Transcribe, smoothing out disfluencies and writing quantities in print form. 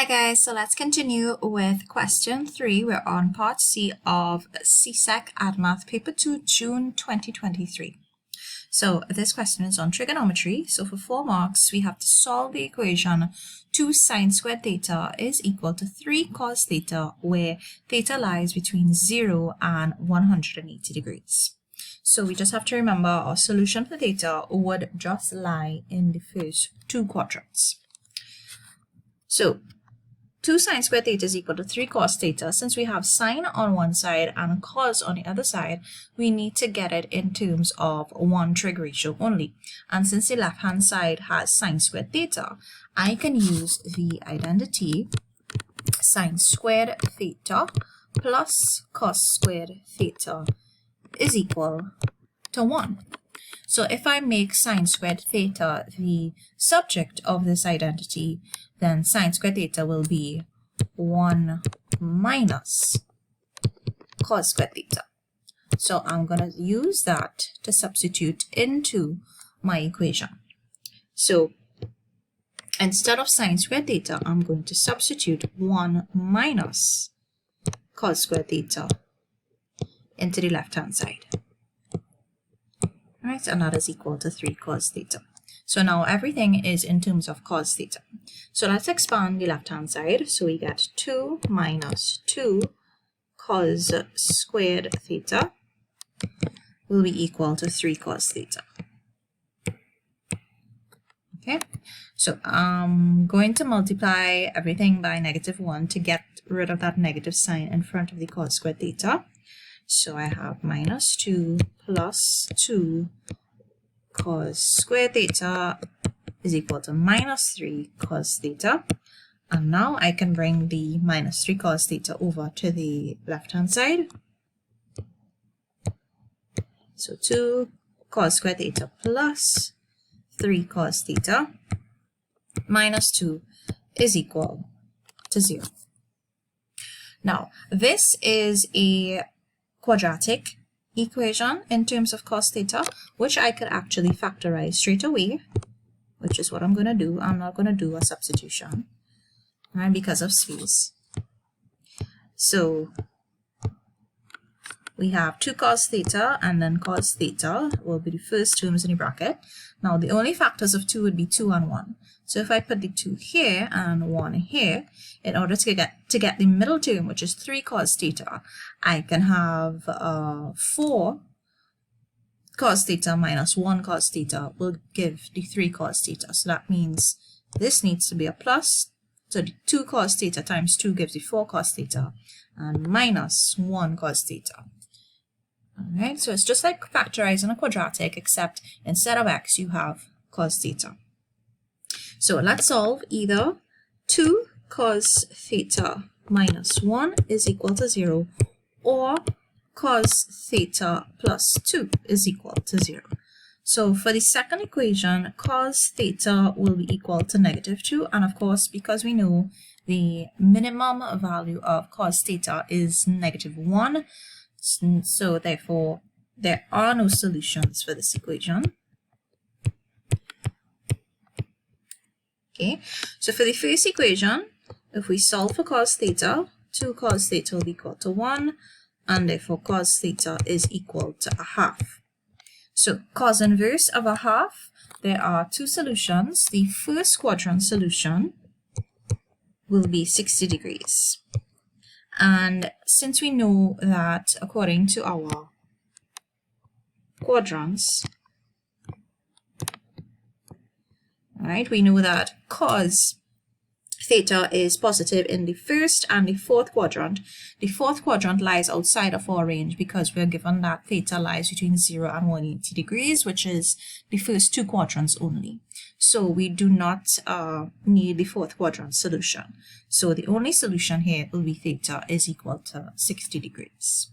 Hi guys, so let's continue with question 3. We're on part C of CSEC Add Math Paper 2, June 2023. So this question is on trigonometry. So for 4 marks, we have to solve the equation 2 sine squared theta is equal to 3 cos theta, where theta lies between 0 and 180 degrees. So we just have to remember our solution for theta would just lie in the first 2 quadrants. So 2 sine squared theta is equal to 3 cos theta. Since we have sine on one side and cos on the other side, we need to get it in terms of one trig ratio only. And since the left hand side has sine squared theta, I can use the identity sine squared theta plus cos squared theta is equal to 1. So if I make sine squared theta the subject of this identity, then sine squared theta will be 1 minus cos squared theta. So I'm going to use that to substitute into my equation. So instead of sine squared theta, I'm going to substitute 1 minus cos squared theta into the left hand side. Right, and that is equal to 3 cos theta. So now everything is in terms of cos theta. So let's expand the left hand side. So we get 2 minus 2 cos squared theta will be equal to 3 cos theta. Okay, so I'm going to multiply everything by -1 to get rid of that negative sign in front of the cos squared theta. So I have minus 2 plus 2 cos squared theta is equal to minus 3 cos theta. And now I can bring the minus 3 cos theta over to the left hand side. So 2 cos squared theta plus 3 cos theta minus 2 is equal to 0. Now this is a quadratic equation in terms of cos theta, which I could actually factorize straight away, which is what I'm going to do. I'm not going to do a substitution, right, because of space. So we have 2 cos theta, and then cos theta will be the first terms in the bracket. Now the only factors of 2 would be 2 and 1. So if I put the 2 here and 1 here, in order to get the middle term, which is 3 cos theta, I can have 4 cos theta minus 1 cos theta will give the 3 cos theta. So that means this needs to be a plus. So the 2 cos theta times 2 gives the 4 cos theta, and minus 1 cos theta. Alright, so it's just like factorizing a quadratic, except instead of x, you have cos theta. So let's solve. Either 2 cos theta minus 1 is equal to 0, or cos theta plus 2 is equal to 0. So for the second equation, cos theta will be equal to -2, and of course, because we know the minimum value of cos theta is -1, so therefore there are no solutions for this equation. Okay, so for the first equation, if we solve for cos theta, 2 cos theta will be equal to 1, and therefore cos theta is equal to 1/2. So cos inverse of 1/2, there are 2 solutions. The first quadrant solution will be 60 degrees. And since we know that according to our quadrants, right, we know that cos theta is positive in the first and the fourth quadrant. The fourth quadrant lies outside of our range because we're given that theta lies between 0 and 180 degrees, which is the first 2 quadrants only. So we do not need the fourth quadrant solution. So the only solution here will be theta is equal to 60 degrees.